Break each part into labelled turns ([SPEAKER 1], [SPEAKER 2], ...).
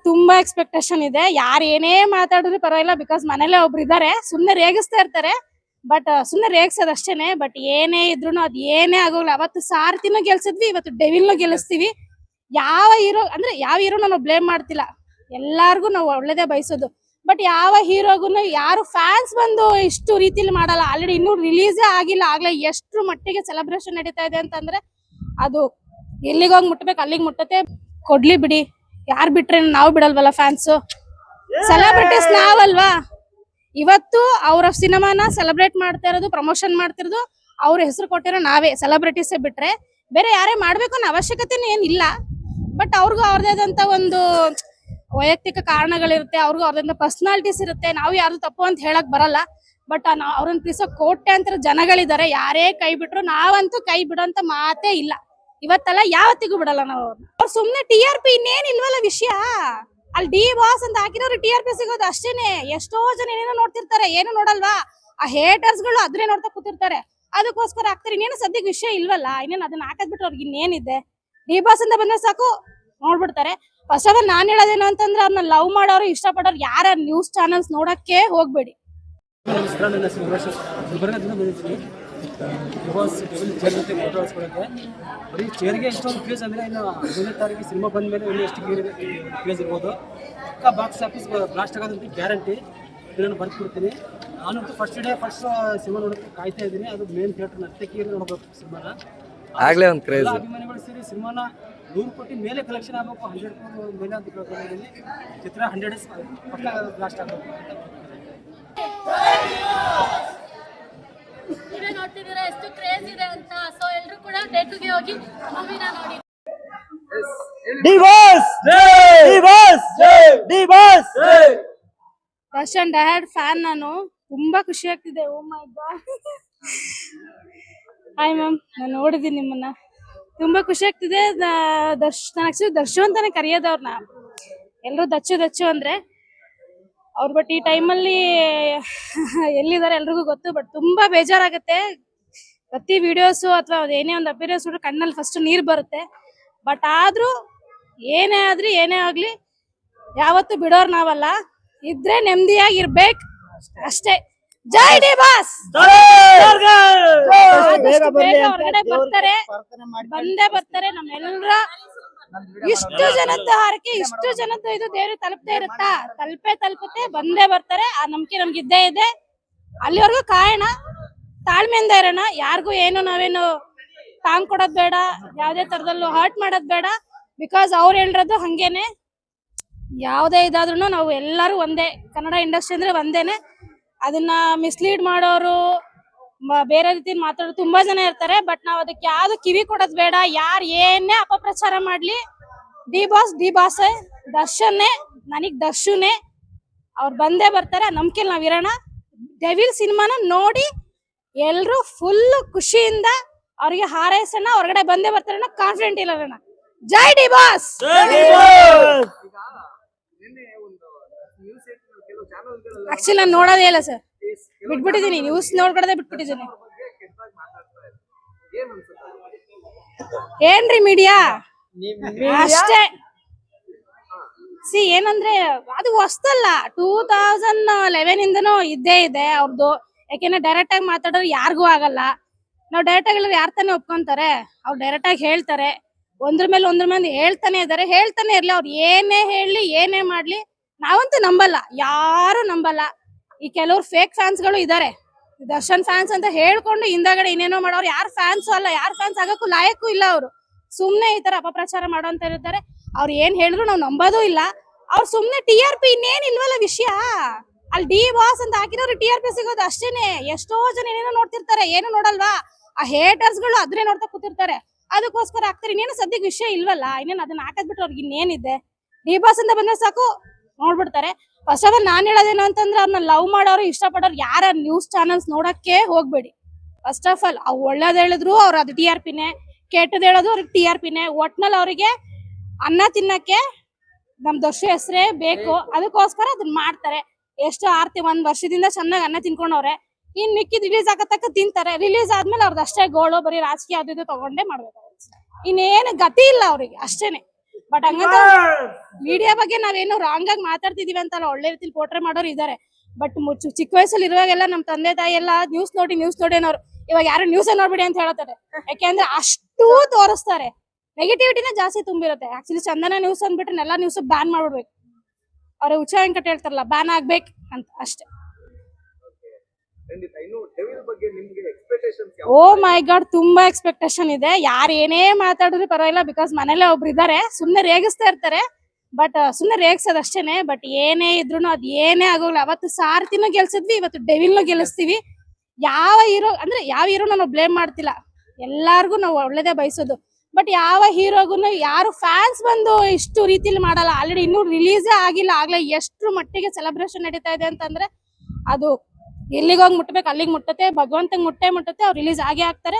[SPEAKER 1] ತುಂಬಾ ಎಕ್ಸ್ಪೆಕ್ಟೇಷನ್ ಇದೆ. ಯಾರು ಏನೇ ಮಾತಾಡಿದ್ರು ಪರವಾಗಿಲ್ಲ, ಬಿಕಾಸ್ ಮನೇಲೆ ಒಬ್ರು ಇದಾರೆ, ಸುಮ್ನೆ ರೇಗಿಸ್ತಾ ಇರ್ತಾರೆ. ಬಟ್ ಸುಮ್ನೆ ರೇಗ್ಸೋದ್ ಅಷ್ಟೇನೆ. ಬಟ್ ಏನೇ ಇದ್ರು ಅದ್ ಏನೇ ಆಗೋಗ್ಲಿ, ಅವತ್ತು ಸಾರಥಿನೂ ಗೆಲ್ಸಿದ್ವಿ, ಇವತ್ತು ಡೆವಿಲ್ನು ಗೆಲ್ಲಿಸ್ತೀವಿ. ಯಾವ ಹೀರೋ ಅಂದ್ರೆ ಯಾವ ಹೀರೋ ನಾವು ಬ್ಲೇಮ್ ಮಾಡ್ತಿಲ್ಲ, ಎಲ್ಲಾರ್ಗು ನಾವು ಒಳ್ಳೇದೇ ಬಯಸೋದು. ಬಟ್ ಯಾವ ಹೀರೋಗುನು ಯಾರು ಫ್ಯಾನ್ಸ್ ಬಂದು ಇಷ್ಟು ರೀತಿಲಿ ಮಾಡಲ್ಲ. ಆಲ್ರೆಡಿ ಇನ್ನೂ ರಿಲೀಸೇ ಆಗಿಲ್ಲ, ಆಗ್ಲೇ ಎಷ್ಟು ಮಟ್ಟಿಗೆ ಸೆಲೆಬ್ರೇಷನ್ ನಡೀತಾ ಇದೆ ಅಂತಂದ್ರೆ ಅದು ಎಲ್ಲಿಗೋಗಿ ಮುಟ್ಬೇಕು ಅಲ್ಲಿಗೆ ಮುಟ್ಟತ್ತೆ. ಕೊಡ್ಲಿ ಬಿಡಿ, ಯಾರ್ ಬಿಟ್ರೆ ನಾವು ಬಿಡಲ್ವಲ್ಲ ಫ್ಯಾನ್ಸ್, ಸೆಲೆಬ್ರಿಟೀಸ್ ನಾವಲ್ವಾ. ಇವತ್ತು ಅವರ ಸಿನಿಮಾನ ಸೆಲೆಬ್ರೇಟ್ ಮಾಡ್ತಾ ಇರೋದು, ಪ್ರಮೋಷನ್ ಮಾಡ್ತಿರೋದು, ಅವ್ರ ಹೆಸರು ಕೊಟ್ಟಿರೋ ನಾವೇ, ಸೆಲೆಬ್ರಿಟೀಸೇ ಬಿಟ್ರೆ ಬೇರೆ ಯಾರೇ ಮಾಡ್ಬೇಕು ಅನ್ನೋ ಅವಶ್ಯಕತೆನೂ ಏನಿಲ್ಲ. ಬಟ್ ಅವ್ರಿಗೂ ಅವ್ರದೇ ಆದಂತ ಒಂದು ವೈಯಕ್ತಿಕ ಕಾರಣಗಳಿರುತ್ತೆ, ಅವ್ರಿಗೂ ಅವ್ರದಿಂದ ಪರ್ಸನಾಲಿಟೀಸ್ ಇರುತ್ತೆ. ನಾವು ಯಾರು ತಪ್ಪು ಅಂತ ಹೇಳಕ್ ಬರಲ್ಲ. ಬಟ್ ಅವ್ರನ್ನ ಪ್ರೀಸೋ ಕೋಟ್ಯಾಂತರ ಜನಗಳಿದ್ದಾರೆ. ಯಾರೇ ಕೈ ಬಿಟ್ರು ನಾವಂತೂ ಕೈ ಬಿಡೋಂತ ಮಾತೇ ಇಲ್ಲ. ಇವತ್ತಲ್ಲ ಯಾವತ್ತಿಗೂ ಬಿಡಲ್ಲ ನಾವು ಅವ್ರು. ಸುಮ್ನೆ TRP ಇನ್ನೇನ್ ಇಲ್ವಲ್ಲ ವಿಷಯ. ಅಲ್ಲಿ ಡಿ ಬಾಸ್ ಅಂತ ಹಾಕಿರೋರು TRP ಸಿಗೋದು ಅಷ್ಟೇನೆ. ಎಷ್ಟೋ ಜನ ಏನೇನೋ ನೋಡ್ತಿರ್ತಾರೆ, ಏನು ನೋಡಲ್ವಾ. ಆ ಹೇಟರ್ಸ್ ಗಳು ಅದನ್ನೇ ನೋಡ್ತಾ ಕೂತಿರ್ತಾರೆ, ಅದಕ್ಕೋಸ್ಕರ ಹಾಕ್ತಾರೆ. ಇನ್ನೇನು ಸದ್ಯಕ್ಕೆ ವಿಷಯ ಇಲ್ವಲ್ಲ, ಇನ್ನೇನು ಅದನ್ನ ಹಾಕದ್ ಬಿಟ್ರೆ ಅವ್ರಿಗೆ ಇನ್ನೇನಿದೆ. ಡಿ ಬಾಸ್ ಅಂತ ಬಂದ್ರೆ ಸಾಕು ನೋಡ್ಬಿಡ್ತಾರೆ. ಫಸ್ಟ್ ಆಫ್ ಆಲ್ ನಾನ್ ಹೇಳೋದೇನು ಅಂತಂದ್ರೆ, ಅವ್ರನ್ನ ಲವ್ ಮಾಡೋರು ಇಷ್ಟಪಡೋರು ಯಾರ ನ್ಯೂಸ್ ಚಾನಲ್ಸ್ ನೋಡಕ್ಕೆ ಹೋಗ್ಬೇಡಿ.
[SPEAKER 2] ಬರೀ ಚೇರ್ಗೆ ಎಷ್ಟೊಂದು ಕ್ರೇಜ್ ಅಂದರೆ ಇನ್ನು 15ನೇ ತಾರೀಕು ಸಿನಿಮಾ ಬಂದ ಮೇಲೆ ಇನ್ನೂ ಎಷ್ಟು ಕ್ರೇಜ್ ಇರ್ಬೋದು. ಬಾಕ್ಸ್ ಆಫೀಸ್ ಬ್ಲಾಸ್ಟ್ ಆಗೋದಂತ ಗ್ಯಾರಂಟಿ. ಇದನ್ನು ಬರ್ಕೊಡ್ತೀನಿ. ನಾನಂತೂ ಫಸ್ಟ್ ಸಿನಿಮಾ ನೋಡೋಕ್ಕೆ ಕಾಯ್ತಾ ಇದ್ದೀನಿ. ಅದು ಮೇನ್ ಥಿಯೇಟರ್ ನರ್ತಕಿಯಲ್ಲಿ ನೋಡಬೇಕು ಸಿನಿಮಾನ.
[SPEAKER 3] ಆಗ್ಲೇ ಒಂದು ಕ್ರೇಜ್.
[SPEAKER 2] ಅಭಿಮಾನಿಗಳು ಸೇರಿ ಸಿನಿಮಾನ 100 ಕೋಟಿ ಮೇಲೆ ಕಲೆಕ್ಷನ್ ಆಗಬೇಕು, 100 ಕೋಟಿ ಮೇಲೆ ಅಂತ ಕೇಳ್ಕೊಂಡಿದ್ದೀನಿ. ಚಿತ್ರ 100 ಡೇಸ್ ಪಕ್ಕ ಬ್ಲಾಸ್ಟ್ ಆಗಬೇಕು ಅಂತ.
[SPEAKER 4] ನೀವೇ ನೋಡ್ತಿದ್ದೀರಾ ಎಷ್ಟು ಕ್ರೇಜ್ ಇದೆ ಅಂತ. ಸೊ ಎಲ್ಲರೂ ಕೂಡ ಥಿಯೇಟರ್ಗೆ ಹೋಗಿ ಮೂವಿನ ನೋಡಿ.
[SPEAKER 1] ಫಸ್ಟ್ ಅಂಡ್ ಡೈಹರ್ಡ್ ಫ್ಯಾನ್ ನಾನು. ತುಂಬಾ ಖುಷಿ ಆಗ್ತಿದೆ. ಓ ಮೈ ಗಾಡ್. ಹಾಯ್ ಮ್ಯಾಮ್, ನಾನು ನೋಡಿದ್ದೀನಿ ನಿಮ್ಮನ್ನ, ತುಂಬಾ ಖುಷಿ ಆಗ್ತಿದೆ. ಆಕ್ಚುಲಿ ದರ್ಶು ಅಂತಾನೆ ಕರೆಯೋದವ್ರನ್ನ ಎಲ್ರು, ದಚ್ಚು ಅಂದ್ರೆ ಅವ್ರು. ಬಟ್ ಈ ಟೈಮಲ್ಲಿ ಎಲ್ಲಿದ್ದಾರೆ ಎಲ್ರಿಗೂ ಗೊತ್ತು. ಬಟ್ ತುಂಬಾ ಬೇಜಾರಾಗತ್ತೆ. ಪ್ರತಿ ವಿಡಿಯೋಸು ಅಥವಾ ಏನೇ ಒಂದು ಅಪಿಯರೆನ್ಸ್ ನೋಡ್ರೆ ಕಣ್ಣಲ್ಲಿ ಫಸ್ಟ್ ನೀರ್ ಬರುತ್ತೆ. ಬಟ್ ಆದ್ರೂ ಏನೇ ಆಗ್ಲಿ ಯಾವತ್ತು ಬಿಡೋರ್ ನಾವಲ್ಲ. ಇದ್ರೆ ನೆಮ್ಮದಿಯಾಗಿರ್ಬೇಕು ಅಷ್ಟೇ. ಜೈ ಡಿ ಬಾಸ್. ಹೊರಗಡೆ ಬಂದೇ ಬರ್ತಾರೆ ನಮ್ಮೆಲ್ಲರ. ಇಷ್ಟು ಜನದ ಹಾರಕೆ, ಇಷ್ಟು ಜನದ ಇದು ದೇವ್ರು ತಲುಪದೇ ಇರುತ್ತಾ? ತಲುಪುತ್ತೆ, ಬಂದೇ ಬರ್ತಾರೆ. ಆ ನಂಬಿಕೆ ನಮ್ಗೆ ಇದ್ದೇ ಇದೆ. ಅಲ್ಲಿವರೆಗೂ ಕಾಯೋಣ, ತಾಳ್ಮೆಯಿಂದ ಇರೋಣ. ಯಾರಿಗೂ ಏನು ನಾವೇನು ಟಾಂಗ್ ಕೊಡೋದ್ ಬೇಡ, ಯಾವ್ದೇ ತರದಲ್ಲೂ ಹರ್ಟ್ ಮಾಡೋದ್ ಬೇಡ. ಬಿಕಾಸ್ ಅವ್ರು ಹೇಳಿರೋದು ಹಂಗೇನೆ. ಯಾವ್ದೇ ಇದಾದ್ರೂ ನಾವು ಎಲ್ಲರೂ ಒಂದೇ. ಕನ್ನಡ ಇಂಡಸ್ಟ್ರಿ ಅಂದ್ರೆ ಒಂದೇನೆ. ಅದನ್ನ ಮಿಸ್ಲೀಡ್ ಮಾಡೋರು, ಬೇರೆ ರೀತಿ ಮಾತಾಡೋರು ತುಂಬಾ ಜನ ಇರ್ತಾರೆ. ಬಟ್ ನಾವ್ ಅದಕ್ಕೆ ಯಾವ್ದು ಕಿವಿ ಕೊಡೋದ್ ಬೇಡ. ಯಾರು ಏನೇ ಅಪಪ್ರಚಾರ ಮಾಡ್ಲಿ, ಡಿ ಬಾಸ್ ದರ್ಶನ್ನೇ, ನನಗ್ ದರ್ಶುನೇ. ಅವ್ರು ಬಂದೇ ಬರ್ತಾರೆ. ಆ ನಂಬಿಕೆಯಲ್ಲಿ ನಾವ್ ಇರೋಣ. ಡೆವಿಲ್ ಸಿನಿಮಾನ ನೋಡಿ ಎಲ್ರು ಫುಲ್ ಖುಷಿಯಿಂದ ಅವ್ರಿಗೆ ಹಾರೈಸೋಣ. ಹೊರಗಡೆ ಬಂದೇ ಬರ್ತಾರೆ ಅನ್ನೋ ಕಾನ್ಫಿಡೆಂಟ್ ಇರೋಣ. ಜೈ ಡಿ ಬಾಸ್. ಆಕ್ಚುಲಿ ನಾನು ನೋಡೋದೇ ಇಲ್ಲ ಸರ್, ಬಿಟ್ಬಿಟ್ಟಿದೀನಿ. ನ್ಯೂಸ್ ನೋಡ್ಕೊಡದೆ ಬಿಟ್ಬಿಟ್ಟಿದೀನಿ. ಏನ್ರಿ ಮೀಡಿಯಾ ಅಷ್ಟೇ. ಏನಂದ್ರೆ ಅದು ಹೊಸ್ತಲ್ಲ, 2011 ಇಂದನೂ ಇದ್ದೇ ಇದೆ ಅವ್ರದ್ದು. ಯಾಕೆಂದ್ರೆ ಡೈರೆಕ್ಟ್ ಆಗಿ ಮಾತಾಡೋರು ಯಾರಿಗೂ ಆಗಲ್ಲ. ನಾವ್ ಡೈರೆಕ್ಟ್ ಆಗಿ ಯಾರ್ ತಾನೇ ಒಪ್ಕೊಂತಾರೆ? ಅವ್ರು ಡೈರೆಕ್ಟ್ ಆಗಿ ಹೇಳ್ತಾರೆ, ಒಂದ್ರ ಮೇಲೆ ಹೇಳ್ತಾನೆ ಇದಾರೆ. ಹೇಳ್ತಾನೆ ಇರ್ಲಿ, ಅವ್ರು ಏನೇ ಹೇಳಿ ಏನೇ ಮಾಡ್ಲಿ ನಾವಂತೂ ನಂಬಲ್ಲ, ಯಾರು ನಂಬಲ್ಲ. ಈ ಕೆಲವ್ರು ಫೇಕ್ ಫ್ಯಾನ್ಸ್ ಗಳು ಇದಾರೆ, ದರ್ಶನ್ ಫ್ಯಾನ್ಸ್ ಅಂತ ಹೇಳ್ಕೊಂಡು ಹಿಂದಗಡೆ ಇನ್ನೇನೋ ಮಾಡೋರು. ಯಾರು ಫ್ಯಾನ್ಸು ಅಲ್ಲ, ಯಾರು ಫ್ಯಾನ್ಸ್ ಆಗಕ್ಕೂ ಲಾಯಕ್ಕೂ ಇಲ್ಲ. ಅವರು ಸುಮ್ನೆ ಈ ತರ ಅಪಪ್ರಚಾರ ಮಾಡೋಂತ ಇರ್ತಾರೆ. ಅವ್ರು ಏನ್ ಹೇಳಿದ್ರು ನಾವ್ ನಂಬೋದೂ ಇಲ್ಲ. ಅವ್ರು ಸುಮ್ನೆ TRP ಇನ್ನೇನ್ ಇಲ್ವಲ್ಲ ವಿಷಯ. ಅಲ್ಲಿ ಡಿ ಬಾಸ್ ಅಂತ ಹಾಕಿರೋರು TRP ಸಿಗೋದು ಅಷ್ಟೇನೆ. ಎಷ್ಟೋ ಜನ ಏನೇನೋ ನೋಡ್ತಿರ್ತಾರೆ, ಏನು ನೋಡಲ್ವಾ. ಆ ಹೇಟರ್ಸ್ ಗಳು ಅದನ್ನೇ ನೋಡ್ತಾ ಕೂತಿರ್ತಾರೆ, ಅದಕ್ಕೋಸ್ಕರ ಹಾಕ್ತಾರೆ. ಇನ್ನೇನು ಸದ್ಯಕ್ಕೆ ವಿಷಯ ಇಲ್ವಲ್ಲ, ಇನ್ನೇನು ಅದನ್ನ ಹಾಕದ್ ಬಿಟ್ರೆ ಅವ್ರಿಗೆ ಇನ್ನೇನಿದೆ. ಡಿ ಬಾಸ್ ಅಂತ ಬಂದ್ರೆ ಸಾಕು ನೋಡ್ಬಿಡ್ತಾರೆ. ಫಸ್ಟ್ ಆಫ್ ಆಲ್ ನಾನ್ ಹೇಳೋದೇನು ಅಂತಂದ್ರೆ, ಅವ್ರನ್ನ ಲವ್ ಮಾಡೋರು ಇಷ್ಟಪಡೋರು ಯಾರ ನ್ಯೂಸ್ ಚಾನಲ್ಸ್ ನೋಡಕ್ಕೆ ಹೋಗ್ಬೇಡಿ. ಫಸ್ಟ್ ಆಫ್ ಆಲ್ ಅವ್ರು ಒಳ್ಳೇದ್ ಹೇಳಿದ್ರು ಅವ್ರು ಅದು TRPನೇ, ಕೆಟ್ಟದ್ ಹೇಳೋದು ಅವ್ರಿಗೆ TRPನೇ. ಒಟ್ನಲ್ಲಿ ಅವ್ರಿಗೆ ಅನ್ನ ತಿನ್ನಕ್ಕೆ ನಮ್ ದರ್ಶು ಹೆಸರೇ ಬೇಕು, ಅದಕ್ಕೋಸ್ಕರ ಅದನ್ನ ಮಾಡ್ತಾರೆ. ಎಷ್ಟು ಆರ್ತಿ 1 ವರ್ಷದಿಂದ ಚೆನ್ನಾಗಿ ಅನ್ನ ತಿನ್ಕೊಂಡವ್ರೆ. ಇನ್ ಮಿಕ್ಕಿದ್ ರಿಲೀಸ್ ಆಗತಕ್ಕ ತಿಂತಾರೆ. ರಿಲೀಸ್ ಆದ್ಮೇಲೆ ಅವ್ರದ್ದು ಅಷ್ಟೇ ಗೋಳು, ಬರೀ ರಾಜಕೀಯ ಅದು ಇದು ತಗೊಂಡೇ ಮಾಡ್ಬೇಕಾಗುತ್ತೆ. ಇನ್ನೇನು ಗತಿ ಇಲ್ಲ ಅವ್ರಿಗೆ, ಅಷ್ಟೇನೆ. ಬಟ್ ಹಂಗಂತ ಮೀಡಿಯಾ ಬಗ್ಗೆ ನಾವೇನು ರಾಂಗ್ ಆಗಿ ಮಾತಾಡ್ತಿದೀವಿ ಅಂತಲ್ಲ, ಒಳ್ಳೆ ರೀತಿಲಿ ಪೋಟ್ರೆ ಮಾಡೋರು ಇದಾರೆ. ಬಟ್ ಚಿಕ್ಕ ವಯಸ್ಸಲ್ಲಿ ಇರುವಾಗೆಲ್ಲ ನಮ್ ತಂದೆ ತಾಯಿ ಎಲ್ಲ ನ್ಯೂಸ್ ನೋಡಿ ಅನ್ನೋರು. ಇವಾಗ ಯಾರು ನ್ಯೂಸ್ ನೋಡ್ಬಿಡಿ ಅಂತ ಹೇಳ್ತಾರೆ. ಯಾಕೆಂದ್ರೆ ಅಷ್ಟು ತೋರಿಸ್ತಾರೆ, ನೆಗೆಟಿವಿಟಿನೇ ಜಾಸ್ತಿ ತುಂಬಿರುತ್ತೆ. ಆಕ್ಚುಲಿ ಚಂದನ ನ್ಯೂಸ್ ಅಂದ್ಬಿಟ್ರೆ ಎಲ್ಲಾ ನ್ಯೂಸ್ ಬ್ಯಾನ್ ಮಾಡ್ಬಿಡ್ಬೇಕು. ಅವ್ರ ಹುಚ್ಚ ವೆಂಕಟ ಹೇಳ್ತಾರಲ್ಲ, ಬ್ಯಾನ್ ಆಗ್ಬೇಕು ಅಂತ ಅಷ್ಟೇ. ಓ ಮೈ ಗಾಡ್, ತುಂಬಾ ಎಕ್ಸ್ಪೆಕ್ಟೇಷನ್ ಇದೆ. ಯಾರು ಏನೇ ಮಾತಾಡಿದ್ರು ಪರವಾಗಿಲ್ಲ, ಬಿಕಾಸ್ ಮನೇಲೆ ಒಬ್ರು ಇದಾರೆ, ಸುಮ್ನೆ ರೇಗಿಸ್ತಾ ಇರ್ತಾರೆ. ಬಟ್ ಸುಮ್ನೆ ರೇಗಿಸೋದ್ ಅಷ್ಟೇನೆ. ಬಟ್ ಏನೇ ಇದ್ರು ಅದ್ ಏನೇ ಆಗೋಗ್ಲಿ, ಅವತ್ತು ಸಾರಥಿನೂ ಗೆಲ್ಸಿದ್ವಿ, ಇವತ್ತು ಡೆವಿಲ್ನು ಗೆಲ್ಲಿಸ್ತೀವಿ. ಯಾವ ಹೀರೋ ನಾವು ಬ್ಲೇಮ್ ಮಾಡ್ತಿಲ್ಲ, ಎಲ್ಲಾರ್ಗು ನಾವು ಒಳ್ಳೇದೇ ಬಯಸೋದು. ಬಟ್ ಯಾವ ಹೀರೋಗುನು ಯಾರು ಫ್ಯಾನ್ಸ್ ಬಂದು ಇಷ್ಟು ರೀತಿಲಿ ಮಾಡಲ್ಲ. ಆಲ್ರೆಡಿ ಇನ್ನೂ ರಿಲೀಸೇ ಆಗಿಲ್ಲ, ಆಗ್ಲೇ ಎಷ್ಟು ಮಟ್ಟಿಗೆ ಸೆಲೆಬ್ರೇಷನ್ ನಡೀತಾ ಇದೆ ಅಂತಂದ್ರೆ ಅದು ಎಲ್ಲಿಗೋಗಿ ಮುಟ್ಬೇಕು ಅಲ್ಲಿಗೆ ಮುಟ್ಟುತ್ತೆ, ಭಗವಂತಂಗ್ ಮುಟ್ಟುತ್ತೆ. ಅವ್ರು ರಿಲೀಸ್ ಆಗೇ ಆಗ್ತಾರೆ.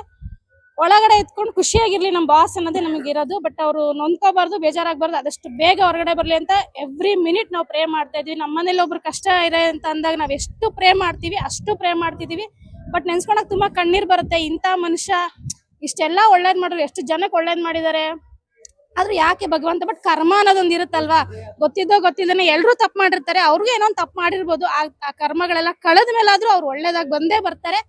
[SPEAKER 1] ಒಳಗಡೆ ಎತ್ಕೊಂಡು ಖುಷಿಯಾಗಿರ್ಲಿ ನಮ್ ಬಾಸ್ ಅನ್ನೋದೇ ನಮಗಿರೋದು. ಬಟ್ ಅವರು ನೊಂದ್ಕೋಬಾರ್ದು, ಬೇಜಾರಾಗಬಾರ್ದು, ಆದಷ್ಟು ಬೇಗ ಹೊರಗಡೆ ಬರ್ಲಿ ಅಂತ ಎವ್ರಿ ಮಿನಿಟ್ ನಾವು ಪ್ರೇ ಮಾಡ್ತಾ ಇದೀವಿ. ನಮ್ಮ ಮನೇಲಿ ಒಬ್ರು ಕಷ್ಟ ಇದೆ ಅಂತ ಅಂದಾಗ ನಾವ್ ಎಷ್ಟು ಪ್ರೇ ಮಾಡ್ತೀವಿ ಅಷ್ಟು ಪ್ರೇ ಮಾಡ್ತಿದೀವಿ. ಬಟ್ ನೆನ್ಸ್ಕೊಳಕ್ ತುಂಬಾ ಕಣ್ಣೀರ್ ಬರುತ್ತೆ. ಇಂಥ ಮನುಷ್ಯ ಇಷ್ಟೆಲ್ಲಾ ಒಳ್ಳೇದ್ ಮಾಡಿದ್ರು, ಎಷ್ಟು ಜನಕ್ಕೆ ಒಳ್ಳೇದ್ ಮಾಡಿದ್ದಾರೆ. ಆದ್ರೆ ಯಾಕೆ ಭಗವಂತ, ಬಟ್ ಕರ್ಮ ಅನ್ನೋದೊಂದು ಇರುತ್ತಲ್ವಾ, ಗೊತ್ತಿಲ್ಲದೇನೆ ಎಲ್ರು ತಪ್ಪು ಮಾಡಿರ್ತಾರೆ. ಅವ್ರಿಗೂ ಏನೋ ತಪ್ಪು ಮಾಡಿರ್ಬೋದು. ಆ ಕರ್ಮಗಳೆಲ್ಲ ಕಳೆದ ಮೇಲಾದ್ರೂ ಅವ್ರು ಒಳ್ಳೇದಾಗಿ ಬಂದೇ ಬರ್ತಾರೆ.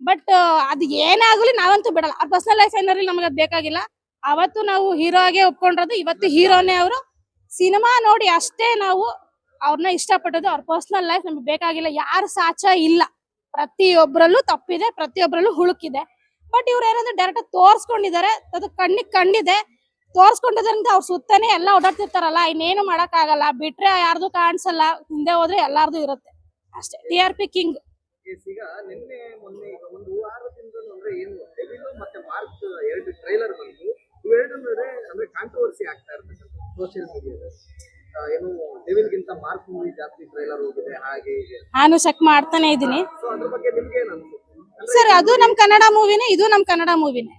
[SPEAKER 1] ಬಟ್ ಅದು ಏನೇ ಆಗಲಿ ನಾವಂತೂ ಬಿಡಲ್ಲ. ಅವ್ರ ಪರ್ಸನಲ್ ಲೈಫ್ ಏನಾದ್ರು ನಮಗೆ ಅದು ಬೇಕಾಗಿಲ್ಲ. ಅವತ್ತು ನಾವು ಹೀರೋ ಆಗಿ ಒಪ್ಕೊಂಡಿರೋದು, ಇವತ್ತು ಹೀರೋನೇ ಅವರು. ಸಿನಿಮಾ ನೋಡಿ ಅಷ್ಟೇ ನಾವು ಅವ್ರನ್ನ ಇಷ್ಟಪಟ್ಟದ್ದು. ಅವ್ರ ಪರ್ಸನಲ್ ಲೈಫ್ ನಮ್ಗೆ ಬೇಕಾಗಿಲ್ಲ. ಯಾರು ಸಾಚ ಇಲ್ಲ, ಪ್ರತಿಯೊಬ್ಬರಲ್ಲೂ ತಪ್ಪಿದೆ, ಪ್ರತಿಯೊಬ್ಬರಲ್ಲೂ ಹುಳುಕಿದೆ. ಬಟ್ ಇವ್ರು ಏನಾದ್ರು ಡೈರೆಕ್ಟ್ ತೋರ್ಸ್ಕೊಂಡಿದ್ದಾರೆ, ಅದು ಕಣ್ಣಿಗೆ ಕಂಡಿದೆ. ತೋರ್ಸ್ಕೊಂಡಿದ್ರಿಂದ ಅವ್ರ ಸುತ್ತನೇ ಎಲ್ಲ ಓಡಾಡ್ತಿರ್ತಾರಲ್ಲ, ಇನ್ನೇನು ಮಾಡಕ್ ಆಗಲ್ಲ. ಬಿಟ್ರೆ ಯಾರ್ದು ಕಾಣಿಸಲ್ಲ, ಹಿಂದೆ ಹೋದ್ರೆ ಎಲ್ಲಾರ್ದು ಇರುತ್ತೆ ಅಷ್ಟೇ. TRP king.
[SPEAKER 3] ಈಗ ನಿನ್ನೆ ಮೊನ್ನೆ ಈಗ ಒಂದು ವಾರದಿಂದ ಅಂದ್ರೆ ಏನು ಡೆವಿಲ್ ಮತ್ತೆ ಮಾರ್ಕ್ ಎರಡು ಟ್ರೈಲರ್ ಬಂದು ಇವೆರಡು ಅಂದ್ರೆ ಕಾಂಟ್ರವರ್ಸಿ ಆಗ್ತಾ ಇರ್ತಕ್ಕಂಥ ಸೋಷಿಯಲ್ ಮೀಡಿಯಾದಲ್ಲಿ. ಏನು ಡೆವಿಲ್ಗಿಂತ ಮಾರ್ಕ್ ಮೂವಿ ಜಾಸ್ತಿ ಟ್ರೈಲರ್ ಹೋಗಿದೆ ಹಾಗೆ
[SPEAKER 1] ನಾನು ಚೆಕ್ ಮಾಡ್ತಾನೆ ಇದೀನಿ.
[SPEAKER 3] ಸೊ ಅದ್ರ ಬಗ್ಗೆ ನಿಮ್ಗೆ ಏನು ಅನ್ಸುತ್ತೆ
[SPEAKER 1] ಸರ್? ಅದು ನಮ್ ಕನ್ನಡ ಮೂವಿನೇ, ಇದು ನಮ್ ಕನ್ನಡ ಮೂವಿನೇ.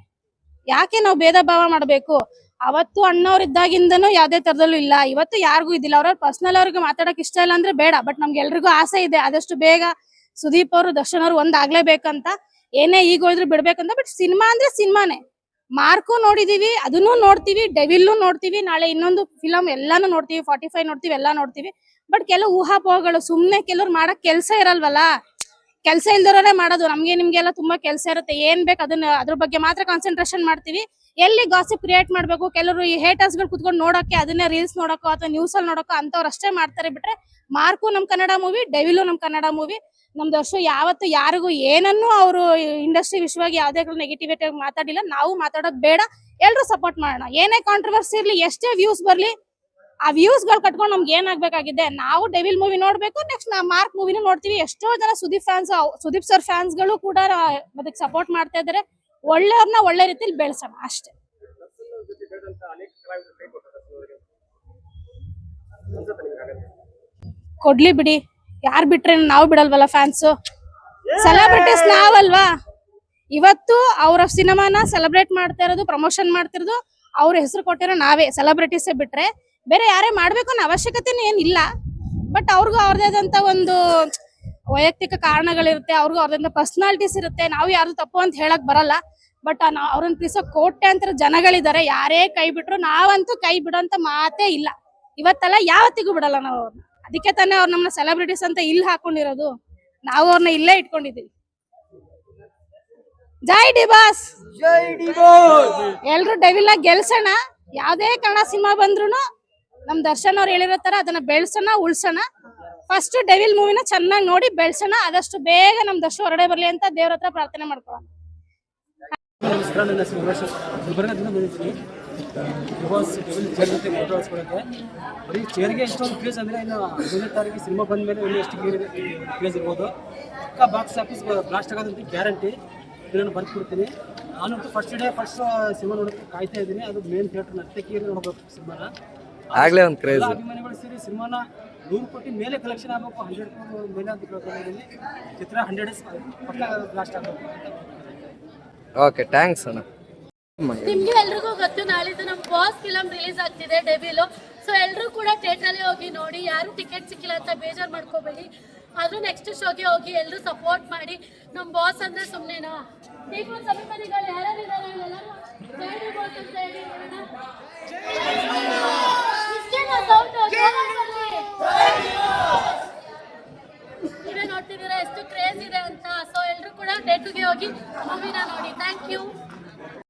[SPEAKER 1] ಯಾಕೆ ನಾವು ಭೇದ ಭಾವ ಮಾಡ್ಬೇಕು? ಅವತ್ತು ಅಣ್ಣವ್ರಿದ್ದಾಗಿಂದನೂ ಯಾವ್ದೇ ತರದಲ್ಲೂ ಇಲ್ಲ, ಇವತ್ತು ಯಾರಿಗೂ ಇದಿಲ್ಲ. ಅವ್ರ ಪರ್ಸನಲ್ ಅವ್ರಿಗೆ ಮಾತಾಡಕ್ ಇಷ್ಟ ಇಲ್ಲ ಅಂದ್ರೆ ಬೇಡ. ಬಟ್ ನಮ್ಗೆ ಎಲ್ರಿಗೂ ಆಸೆ ಇದೆ ಆದಷ್ಟು ಬೇಗ ಸುದೀಪ್ ಅವರು ದರ್ಶನ್ ಅವರು ಒಂದಾಗ್ಲೇಬೇಕಂತ. ಏನೇ ಈಗ ಹೋದ್ರು ಬಿಡ್ಬೇಕಂತ. ಬಟ್ ಸಿನಿಮಾ ಅಂದ್ರೆ ಸಿನಿಮಾನೇ. ಮಾರ್ಕು ನೋಡಿದೀವಿ, ಅದನ್ನು ನೋಡ್ತೀವಿ, ಡೆವಿಲ್ನು ನೋಡ್ತೀವಿ, ನಾಳೆ ಇನ್ನೊಂದು ಫಿಲಂ ಎಲ್ಲಾನು ನೋಡ್ತೀವಿ, 45 ನೋಡ್ತೀವಿ, ಎಲ್ಲಾ ನೋಡ್ತೀವಿ. ಬಟ್ ಕೆಲವು ಊಹಾಪೋಹಗಳು, ಸುಮ್ನೆ ಕೆಲವ್ರು ಮಾಡಕ್ ಕೆಲ್ಸ ಇರಲ್ವಲ್ಲ, ಕೆಲ್ಸ ಇಲ್ದರೋರೇ ಮಾಡೋದು. ನಮ್ಗೆ ನಿಮ್ಗೆಲ್ಲ ತುಂಬಾ ಕೆಲ್ಸ ಇರುತ್ತೆ, ಏನ್ ಬೇಕು ಅದನ್ನ ಅದ್ರ ಬಗ್ಗೆ ಮಾತ್ರ ಕಾನ್ಸಂಟ್ರೇಷನ್ ಮಾಡ್ತೀವಿ. ಎಲ್ಲಿ ಗಾಸಿಪ್ ಕ್ರಿಯೇಟ್ ಮಾಡ್ಬೇಕು, ಕೆಲವರು ಈ ಹೇಟರ್ಸ್ ಗಳು ಕುತ್ಕೊಂಡು ನೋಡಕ್ಕೆ, ಅದನ್ನೇ ರೀಲ್ಸ್ ನೋಡಕ್ಕೋ ಅಥವಾ ನ್ಯೂಸ್ ಅಲ್ಲಿ ನೋಡಕ್ಕೋ ಅಂತವ್ರು ಅಷ್ಟೇ ಮಾಡ್ತಾರೆ. ಬಿಟ್ರೆ ಮಾರ್ಕು ನಮ್ ಕನ್ನಡ ಮೂವಿ, ಡೆವಿಲು ನಮ್ ಕನ್ನಡ ಮೂವಿ. ನಮ್ದು ವರ್ಷ ಯಾವತ್ತು ಯಾರಿಗೂ ಏನನ್ನೂ ಅವರು ಇಂಡಸ್ಟ್ರಿ ವಿಷಯವಾಗಿ ಯಾವ್ದೇ ನೆಗೆಟಿವಿಟಿ ಮಾತಾಡಿಲ್ಲ. ನಾವು ಮಾತಾಡೋದ್ ಬೇಡ, ಎಲ್ರು ಸಪೋರ್ಟ್ ಮಾಡೋಣ. ಏನೇ ಕಾಂಟ್ರವರ್ಸಿ ಇರ್ಲಿ, ಎಷ್ಟೇ ವ್ಯೂಸ್ ಬರ್ಲಿ, ಆ ವ್ಯೂಸ್ ಗಳು ಕಟ್ಕೊಂಡು ನಮ್ಗೆ ಏನಾಗ್ಬೇಕಾಗಿದೆ, ನಾವು ಡೆವಿಲ್ ಮೂವಿ ನೋಡ್ಬೇಕು, ನೆಕ್ಸ್ಟ್ ನಾವು ಮಾರ್ಕ್ ಮೂವಿನೂ ನೋಡ್ತೀವಿ. ಎಷ್ಟೋ ಜನ ಸುದೀಪ್ ಸರ್ ಫ್ಯಾನ್ಸ್ ಗಳು ಕೂಡ ಅದಕ್ಕೆ ಸಪೋರ್ಟ್ ಮಾಡ್ತಾ ಇದಾರೆ. ಒಳ್ಳೆಯವ್ರನ್ನ ಒಳ್ಳೆ ರೀತಿಲಿ ಬೆಳೆಸೋಣ ಅಷ್ಟೇ. ಕೊಡ್ಲಿ ಬಿಡಿ, ಯಾರ್ ಬಿಟ್ರೆ ನಾವು ಬಿಡಲ್ವಲ್ಲ ಫ್ಯಾನ್ಸ್. ಸೆಲೆಬ್ರಿಟೀಸ್ ನಾವಲ್ವಾ? ಇವತ್ತು ಅವ್ರ ಸಿನಿಮಾನ ಸೆಲೆಬ್ರೇಟ್ ಮಾಡ್ತಾ ಇರೋದು, ಪ್ರಮೋಷನ್ ಮಾಡ್ತಿರೋದು, ಅವ್ರ ಹೆಸರು ಕೊಟ್ಟಿರೋ ನಾವೇ. ಸೆಲೆಬ್ರಿಟೀಸೇ ಬಿಟ್ರೆ ಬೇರೆ ಯಾರೇ ಮಾಡ್ಬೇಕು ಅನ್ನೋ ಅವಶ್ಯಕತೆನೂ ಏನಿಲ್ಲ. ಬಟ್ ಅವ್ರಿಗೂ ಅವ್ರದೇ ಆದಂತ ಒಂದು ವೈಯಕ್ತಿಕ ಕಾರಣಗಳಿರುತ್ತೆ, ಅವ್ರಿಗೂ ಅವ್ರದಿಂದ ಪರ್ಸನಾಲಿಟೀಸ್ ಇರುತ್ತೆ. ನಾವು ಯಾರು ತಪ್ಪು ಅಂತ ಹೇಳಕ್ ಬರಲ್ಲ. ಬಟ್ ಅವ್ರನ್ನ ಪ್ರೀಸೋ ಕೋಟ್ಯಾಂತರ ಜನಗಳಿದ್ದಾರೆ. ಯಾರೇ ಕೈ ಬಿಟ್ರು ನಾವಂತೂ ಕೈ ಬಿಡೋಂತ ಮಾತೇ ಇಲ್ಲ. ಇವತ್ತಲ್ಲ ಯಾವತ್ತಿಗೂ ಬಿಡಲ್ಲ ನಾವು ಅವ್ರನ್ನ. ಅದಕ್ಕೆ ತಾನೇ ಅವ್ರು ನಮ್ಮನ್ನ ಸೆಲೆಬ್ರಿಟೀಸ್ ಅಂತ ಇಲ್ಲಿ ಹಾಕೊಂಡಿರೋದು. ನಾವು ಅವ್ರನ್ನ ಇಲ್ಲೇ ಇಟ್ಕೊಂಡಿದೀವಿ. ಜೈ ಡಿ ಬಾಸ್, ಎಲ್ರು ಡೆವಿಲ್ ಆಗಿ ಗೆಲ್ಸೋಣ. ಯಾವ್ದೇ ಕನ್ನಡ ಸಿನಿಮಾ ಬಂದ್ರು ನಮ್ ದರ್ಶನ್ ಅವ್ರು ಹೇಳಿರೋ ತರ ಅದನ್ನ ಬೆಳ್ಸೋಣ, ಉಳ್ಸೋಣ. ಫಸ್ಟ್ ಡೆವಿಲ್ ಮೂವಿನ ಚೆನ್ನಾಗಿ ನೋಡಿ ಬೆಳ್ಸೋಣ. ಆದಷ್ಟು ಬೇಗ ನಮ್ ದರ್ಶನ್ ಹೊರಗಡೆ ಬರ್ಲಿ ಅಂತ ದೇವ್ರ ಹತ್ರ ಪ್ರಾರ್ಥನೆ ಮಾಡ್ಕೊಳ್ಳೋಣ.
[SPEAKER 2] ನಮಸ್ಕಾರ, ನನ್ನ ಹೆಸರು ಗುಲ್ಬರ್ಗದಿಂದ ಬಂದಿದ್ದೀನಿ. ಚೇರ್ ಜೊತೆ ಫೋಟೋ ಹಾಸ್ಕೊಳ್ಳೋಕ್ಕೆ ಬರೀ ಚೇರ್ಗೆ ಎಷ್ಟೊಂದು ಕ್ರೇಜ್ ಅಂದರೆ ಇನ್ನು 15ನೇ ತಾರೀಕು ಸಿನಿಮಾ ಬಂದ ಮೇಲೆ ಇನ್ನೂ ಎಷ್ಟು ಕ್ರೇಜ್ ಇರ್ಬೋದು. ಬಾಕ್ಸ್ ಆಫೀಸ್ ಬ್ಲಾಸ್ಟ್ ಆಗೋದಂತ ಗ್ಯಾರಂಟಿ. ಇದನ್ನು ಬರ್ಕೊಡ್ತೀನಿ. ನಾನಂತೂ ಫಸ್ಟ್ ಸಿನಿಮಾ ನೋಡೋಕ್ಕೆ ಕಾಯ್ತಾ ಇದ್ದೀನಿ. ಅದು ಮೇನ್ ಥಿಯೇಟರ್ ನರ್ತಕಿಯಲ್ಲಿ ನೋಡಬೇಕು ಸಿನಿಮಾನ.
[SPEAKER 3] ಆಗ್ಲೇ ಒಂದು ಕ್ರೇಜ್.
[SPEAKER 2] ಅಭಿಮಾನಿಗಳು ಸೇರಿ ಸಿನಿಮಾನ 100 ಕೋಟಿ ಮೇಲೆ ಕಲೆಕ್ಷನ್ ಆಗಬೇಕು, 100 ಕೋಟಿ ಮೇಲೆ ಅಂತ ಕೇಳ್ಕೊಂಡಿದ್ದೀನಿ. ಚಿತ್ರ 100 ಡೇಸ್ ಪಕ್ಕ ಬ್ಲಾಸ್ಟ್ ಆಗಬೇಕು.
[SPEAKER 3] ಓಕೆ, ಥ್ಯಾಂಕ್ಸ್ ಅಣ್ಣ.
[SPEAKER 4] ನಿಮ್ಗೆ ಎಲ್ರಿಗೂ ಗೊತ್ತು, ನಾಳಿದ್ದು ನಮ್ಮ ಬಾಸ್ ಫಿಲಂ ರಿಲೀಸ್ ಆಗ್ತಿದೆ ಡೆವಿಲು. ಸೊ ಎಲ್ಲರೂ ಕೂಡ ಥಿಯೇಟ್ರಲ್ಲಿ ಹೋಗಿ ನೋಡಿ. ಯಾರು ಟಿಕೆಟ್ ಸಿಕ್ಕಿಲ್ಲ ಅಂತ ಬೇಜಾರು ಮಾಡ್ಕೋಬೇಡಿ. ಆದ್ರೂ ನೆಕ್ಸ್ಟ್ ಶೋಗೆ ಹೋಗಿ ಎಲ್ಲರೂ ಸಪೋರ್ಟ್ ಮಾಡಿ. ನಮ್ಮ ಬಾಸ್ ಅಂದ್ರೆ ಸುಮ್ಮನೆನಾ? ಅಭಿಮಾನಿಗಳು ಯಾರ್ಯಾರಿದ್ದಾರೆ ಎಲ್ಲರೂ ಜೈ ಡಿ ಬಾಸ್ ಅಂತ ಹೇಳಿ ನೋಡೋಣ. ಇಷ್ಟೇನಾ ಸೌಂಡ್? ನೀವೇ ನೋಡ್ತಿದ್ದೀರಾ ಎಷ್ಟು ಕ್ರೇಜ್ ಇದೆ ಅಂತ. ಸೊ ಎಲ್ಲರೂ ಕೂಡ ಥಿಯೇಟರ್ಗೆ ಹೋಗಿ ಮೂವಿನ ನೋಡಿ. Thank you.